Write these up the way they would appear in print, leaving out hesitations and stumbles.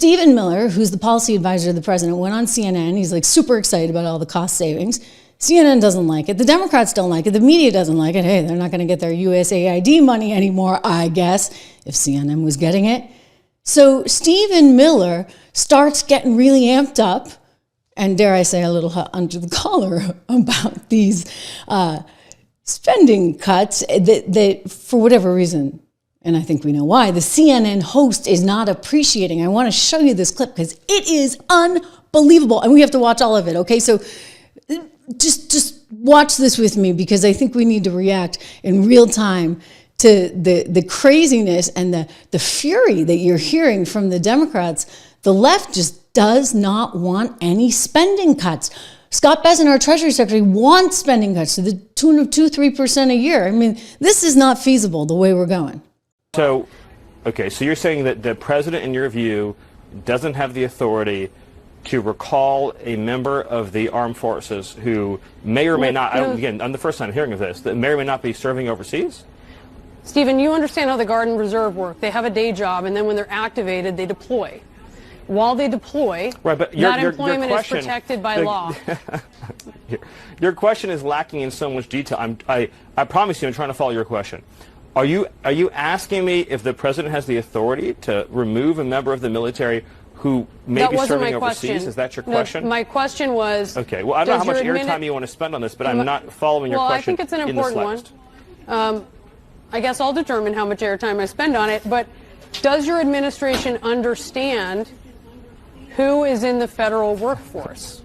Stephen Miller, who's the policy advisor to the president, went on CNN. He's like super excited about all the cost savings. CNN doesn't like it. The Democrats don't like it. The media doesn't like it. Hey, they're not going to get their USAID money anymore, I guess, if CNN was getting it. So Stephen Miller starts getting really amped up, and dare I say a little hot under the collar, about these spending cuts that for whatever reason, and I think we know why, the CNN host is not appreciating. I want to show you this clip because it is unbelievable, and we have to watch all of it, okay? So just watch this with me because I think we need to react in real time to the craziness and the fury that you're hearing from the Democrats. The left just does not want any spending cuts. Scott Bessent, our Treasury Secretary, wants spending cuts to the tune of 2-3% a year. I mean, this is not feasible the way we're going. So, okay, so you're saying that the president, in your view, doesn't have the authority to recall a member of the armed forces who may or may not, again, I'm the first time hearing of this, that may or may not be serving overseas? Stephen, you understand how the Guard and Reserve work. They have a day job, and then when they're activated, they deploy. While they deploy, right, but that employment is protected by law. Your question is lacking in so much detail. I promise you I'm trying to follow your question. Are you asking me if the president has the authority to remove a member of the military who may be serving overseas? Is that your question? No, my question was... Okay, well, I don't know how much airtime you want to spend on this, but I'm not following your question. Well, I think it's an important one. I guess I'll determine how much airtime I spend on it, but does your administration understand who is in the federal workforce?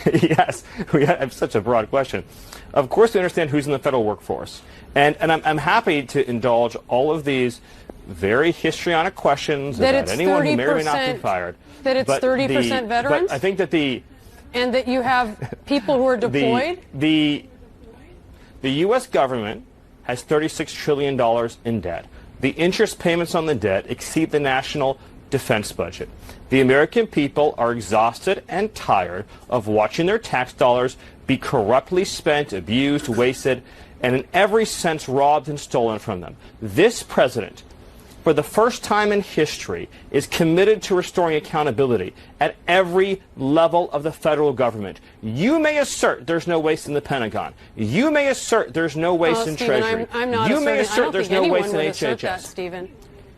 Yes, we have such a broad question. Of course we understand who's in the federal workforce. And I'm happy to indulge all of these very histrionic questions about anyone who may or may not be fired. That it's 30% veterans? But I think that and that you have people who are deployed? The U.S. government has $36 trillion in debt. The interest payments on the debt exceed the national defense budget. The American people are exhausted and tired of watching their tax dollars be corruptly spent, abused, wasted, and in every sense robbed and stolen from them. This president, for the first time in history, is committed to restoring accountability at every level of the federal government. You may assert there's no waste in the Pentagon. You may assert there's no waste in Stephen, Treasury. I'm not you may assert there's no waste in HHS. HHS.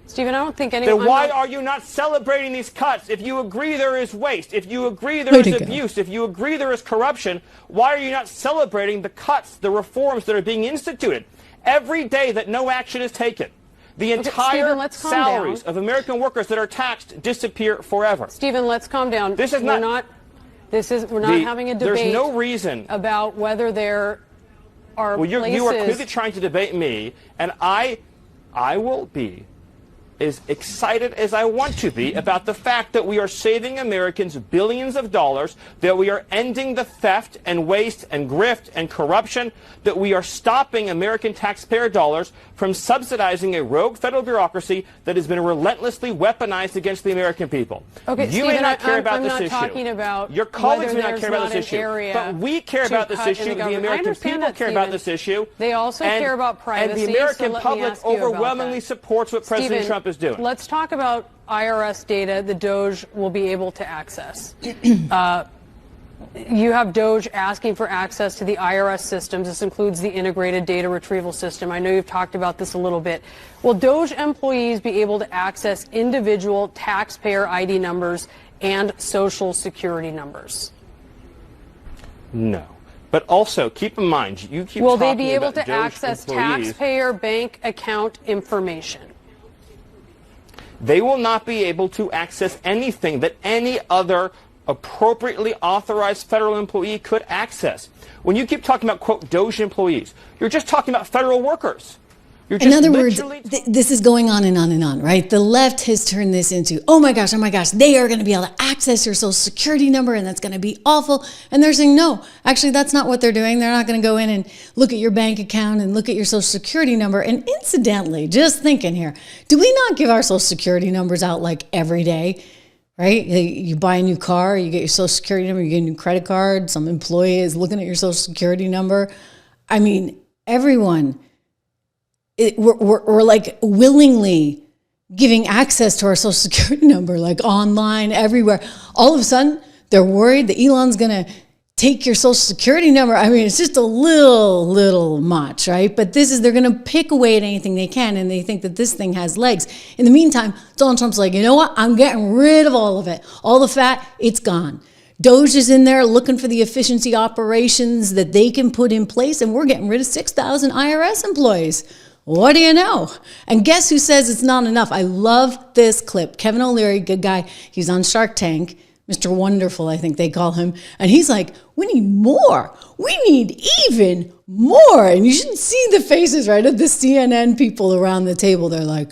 Stephen, I don't think anyone... Then why are you not celebrating these cuts? If you agree there is waste, if you agree there is abuse, if you agree there is corruption, why are you not celebrating the cuts, the reforms that are being instituted? Every day that no action is taken, the entire salaries of American workers that are taxed disappear forever. Stephen, let's calm down. This is not... We're not having a debate. There's no reason about whether there are places... You are clearly trying to debate me, and I will be as excited as I want to be about the fact that we are saving Americans billions of dollars, that we are ending the theft and waste and grift and corruption, that we are stopping American taxpayer dollars from subsidizing a rogue federal bureaucracy that has been relentlessly weaponized against the American people. Okay, you Stephen, may not care about I'm this not issue. Talking about your colleagues may not there's care about not this an issue. area But we care about this issue. The American people care about this issue. They also care about privacy. And the American so public overwhelmingly supports what President Trump is doing. Let's talk about IRS data the DOJ will be able to access. You have DOJ asking for access to the IRS systems. This includes the integrated data retrieval system. I know you've talked about this a little bit. Will DOJ employees be able to access individual taxpayer ID numbers and social security numbers? No. But also, keep in mind, you keep Will talking they be able about to DOJ access employees. taxpayer bank account information? They will not be able to access anything that any other appropriately authorized federal employee could access. When you keep talking about, quote, DOJ employees, you're just talking about federal workers. In other words, this is going on and on and on, right? The left has turned this into, oh my gosh, they are going to be able to access your social security number and that's going to be awful. And they're saying, no, actually, that's not what they're doing. They're not going to go in and look at your bank account and look at your social security number. And incidentally, just thinking here, do we not give our social security numbers out like every day, right? You buy a new car, you get your social security number, you get a new credit card, some employee is looking at your social security number. I mean, everyone... We're like willingly giving access to our social security number, like online, everywhere. All of a sudden, they're worried that Elon's going to take your social security number. I mean, it's just a little much, right? But they're going to pick away at anything they can, and they think that this thing has legs. In the meantime, Donald Trump's like, you know what? I'm getting rid of all of it. All the fat, it's gone. Doge is in there looking for the efficiency operations that they can put in place, and we're getting rid of 6,000 IRS employees. What do you know? And guess who says it's not enough? I love this clip. Kevin O'Leary, good guy. He's on Shark Tank. Mr. Wonderful, I think they call him. And he's like, we need more. We need even more. And you should see the faces, right, of the CNN people around the table. They're like,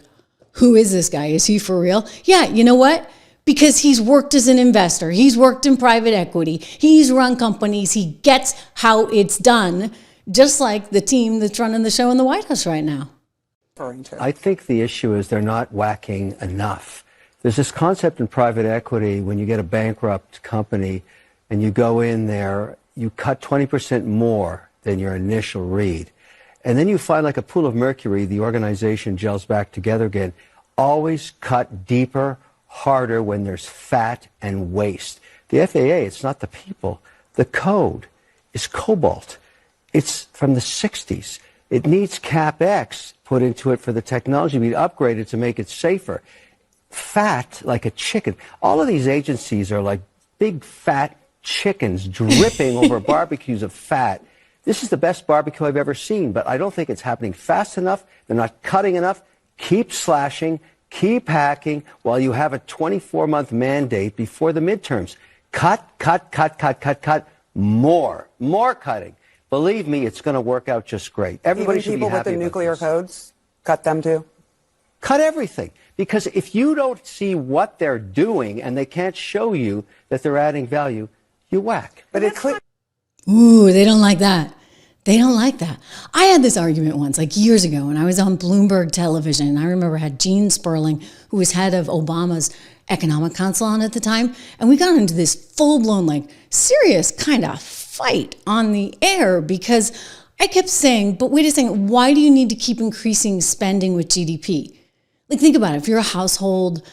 who is this guy? Is he for real? Yeah, you know what? Because he's worked as an investor. He's worked in private equity. He's run companies. He gets how it's done, just like the team that's running the show in the White House right now. I think the issue is they're not whacking enough. There's this concept in private equity when you get a bankrupt company and you go in there, you cut 20% more than your initial read. And then you find like a pool of mercury, the organization gels back together again. Always cut deeper, harder when there's fat and waste. The FAA, it's not the people. The code is cobalt. It's from the 60s. It needs CapEx put into it for the technology to be upgraded to make it safer. Fat like a chicken. All of these agencies are like big fat chickens dripping over barbecues of fat. This is the best barbecue I've ever seen, but I don't think it's happening fast enough. They're not cutting enough. Keep slashing, keep hacking while you have a 24-month mandate before the midterms. Cut, more cutting. Believe me, it's going to work out just great. Everybody should be happy. Even people with the nuclear codes, cut them too? Cut everything. Because if you don't see what they're doing and they can't show you that they're adding value, you whack. But it's clear. Ooh, they don't like that. They don't like that. I had this argument once, like years ago, when I was on Bloomberg television. I remember I had Gene Sperling, who was head of Obama's Economic Council on at the time. And we got into this full-blown, like, serious kind of fight on the air because I kept saying, but wait a second, why do you need to keep increasing spending with GDP? Like, think about it. If you're a household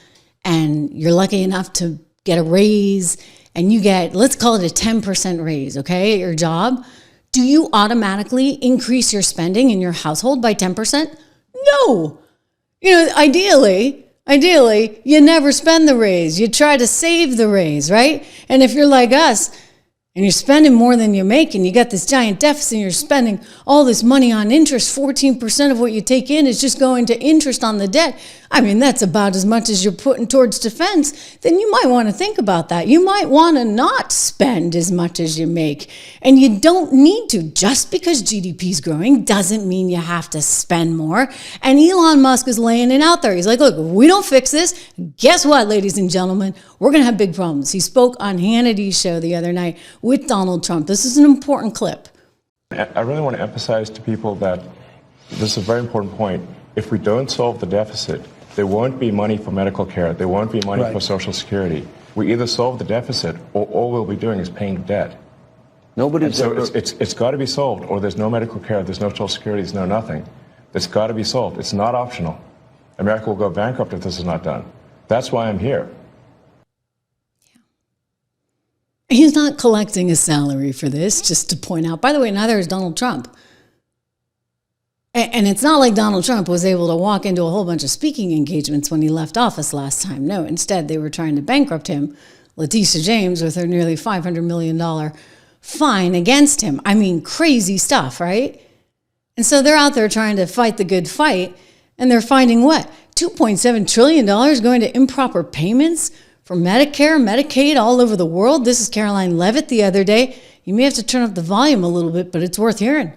and you're lucky enough to get a raise and you get, let's call it a 10% raise, okay, at your job, do you automatically increase your spending in your household by 10%? No. You know, ideally, you never spend the raise. You try to save the raise, right? And if you're like us, and you're spending more than you make, and you got this giant deficit, and you're spending all this money on interest, 14% of what you take in is just going to interest on the debt. I mean, that's about as much as you're putting towards defense. Then you might want to think about that. You might want to not spend as much as you make. And you don't need to. Just because GDP is growing doesn't mean you have to spend more. And Elon Musk is laying it out there. He's like, look, if we don't fix this, guess what, ladies and gentlemen? We're going to have big problems. He spoke on Hannity's show the other night with Donald Trump. This is an important clip. I really want to emphasize to people that this is a very important point. If we don't solve the deficit, there won't be money for medical care. There won't be money for Social Security. We either solve the deficit, or all we'll be doing is paying debt. It's got to be solved, or there's no medical care, there's no Social Security, there's no nothing. It's got to be solved. It's not optional. America will go bankrupt if this is not done. That's why I'm here. He's not collecting a salary for this, just to point out. By the way, neither is Donald Trump. And it's not like Donald Trump was able to walk into a whole bunch of speaking engagements when he left office last time. No, instead, they were trying to bankrupt him. Letitia James with her nearly $500 million fine against him. I mean, crazy stuff, right? And so they're out there trying to fight the good fight, and they're finding what? $2.7 trillion going to improper payments for Medicare, Medicaid all over the world. This is Caroline Levitt the other day. You may have to turn up the volume a little bit, but it's worth hearing.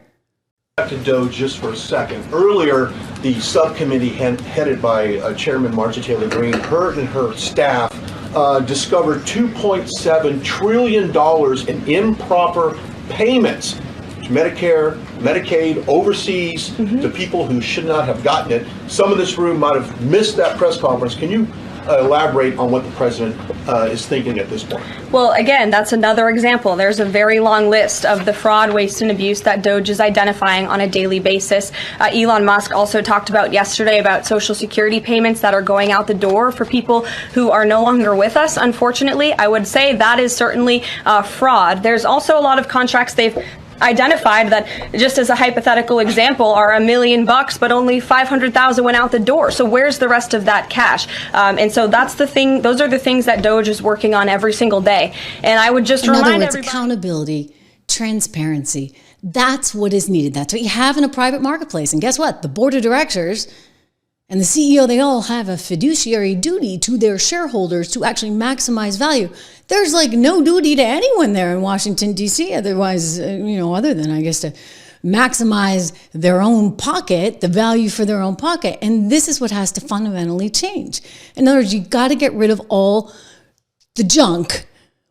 Back to Doge just for a second. Earlier, the subcommittee headed by Chairman Marjorie Taylor Greene, her and her staff discovered $2.7 trillion in improper payments to Medicare, Medicaid, overseas, to people who should not have gotten it. Some of this room might have missed that press conference. Can you elaborate on what the president is thinking at this point. Well, again, that's another example. There's a very long list of the fraud, waste, and abuse that DOGE is identifying on a daily basis. Elon Musk also talked about yesterday about Social Security payments that are going out the door for people who are no longer with us. Unfortunately, I would say that is certainly fraud. There's also a lot of contracts they've identified that, just as a hypothetical example, are $1 million, but only 500,000 went out the door. So where's the rest of that cash? And so that's the thing. Those are the things that DOGE is working on every single day. And I would just remind everybody. In other words, accountability, transparency. That's what is needed. That's what you have in a private marketplace. And guess what? The board of directors and the CEO, they all have a fiduciary duty to their shareholders to actually maximize value. There's like no duty to anyone there in Washington, D.C. Otherwise, other than, I guess, to maximize their own pocket, the value for their own pocket. And this is what has to fundamentally change. In other words, you got to get rid of all the junk.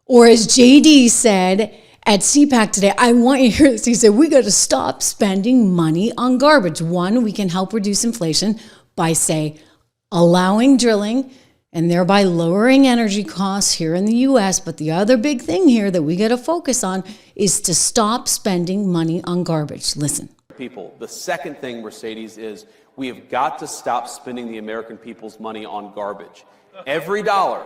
Or as JD said at CPAC today, I want you to hear this. He said, we got to stop spending money on garbage. One, we can help reduce inflation by, say, allowing drilling and thereby lowering energy costs here in the U.S. But the other big thing here that we got to focus on is to stop spending money on garbage. Listen. People. The second thing, Mercedes, is we have got to stop spending the American people's money on garbage. Every dollar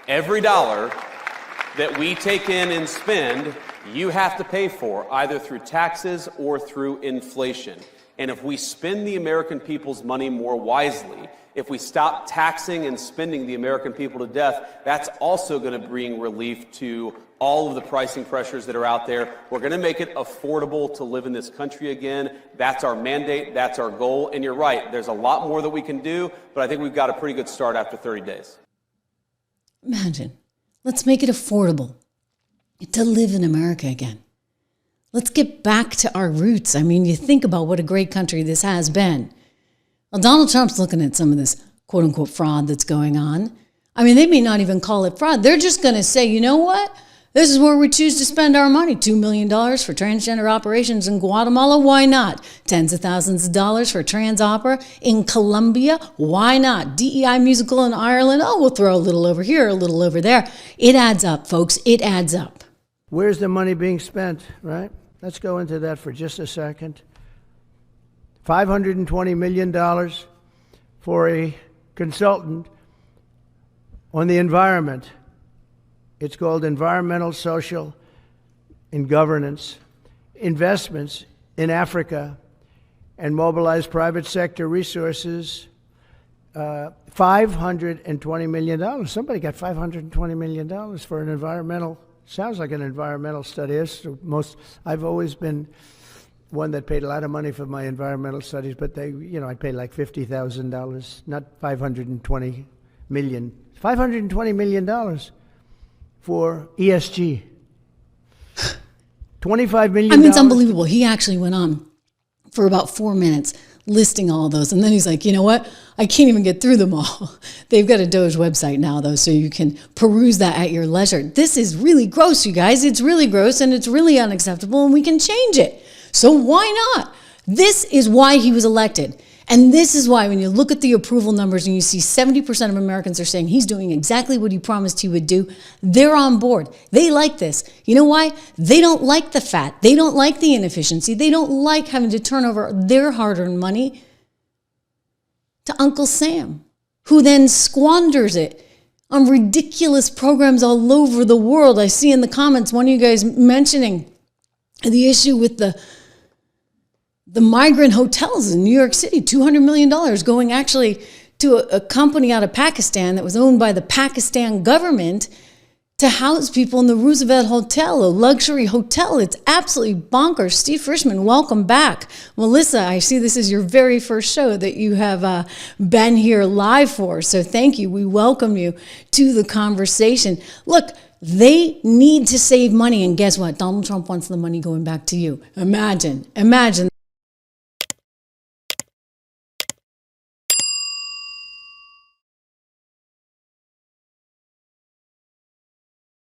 that we take in and spend, you have to pay for, either through taxes or through inflation. And if we spend the American people's money more wisely, if we stop taxing and spending the American people to death, that's also going to bring relief to all of the pricing pressures that are out there. We're going to make it affordable to live in this country again. That's our mandate. That's our goal. And you're right. There's a lot more that we can do, but I think we've got a pretty good start after 30 days. Imagine. Let's make it affordable to live in America again. Let's get back to our roots. I mean, you think about what a great country this has been. Well, Donald Trump's looking at some of this quote unquote fraud that's going on. I mean, they may not even call it fraud. They're just going to say, you know what? This is where we choose to spend our money. $2 million for transgender operations in Guatemala. Why not? Tens of thousands of dollars for trans opera in Colombia. Why not? DEI musical in Ireland. Oh, we'll throw a little over here, a little over there. It adds up, folks. It adds up. Where's the money being spent, right? Let's go into that for just a second. $520 million for a consultant on the environment. It's called Environmental, Social, and Governance. Investments in Africa and mobilize private sector resources. $520 million. Somebody got $520 million for an environmental. Sounds like an environmental study. I've always been one that paid a lot of money for my environmental studies, but I paid like $50,000, not $520 million. $520 million for ESG. $25 million. I mean, it's unbelievable. He actually went on for about 4 minutes listing all of those. And then he's like, you know what? I can't even get through them all. They've got a DOGE website now, though, so you can peruse that at your leisure. This is really gross, you guys. It's really gross and it's really unacceptable, and we can change it. So why not? This is why he was elected. And this is why when you look at the approval numbers and you see 70% of Americans are saying he's doing exactly what he promised he would do, they're on board. They like this. You know why? They don't like the fat. They don't like the inefficiency. They don't like having to turn over their hard-earned money to Uncle Sam, who then squanders it on ridiculous programs all over the world. I see in the comments one of you guys mentioning the issue with the migrant hotels in New York City, $200 million going actually to a company out of Pakistan that was owned by the Pakistan government to house people in the Roosevelt Hotel, a luxury hotel. It's absolutely bonkers. Steve Frischman, welcome back. Melissa, I see this is your very first show that you have been here live for, so thank you. We welcome you to the conversation. Look, they need to save money, and guess what? Donald Trump wants the money going back to you. Imagine.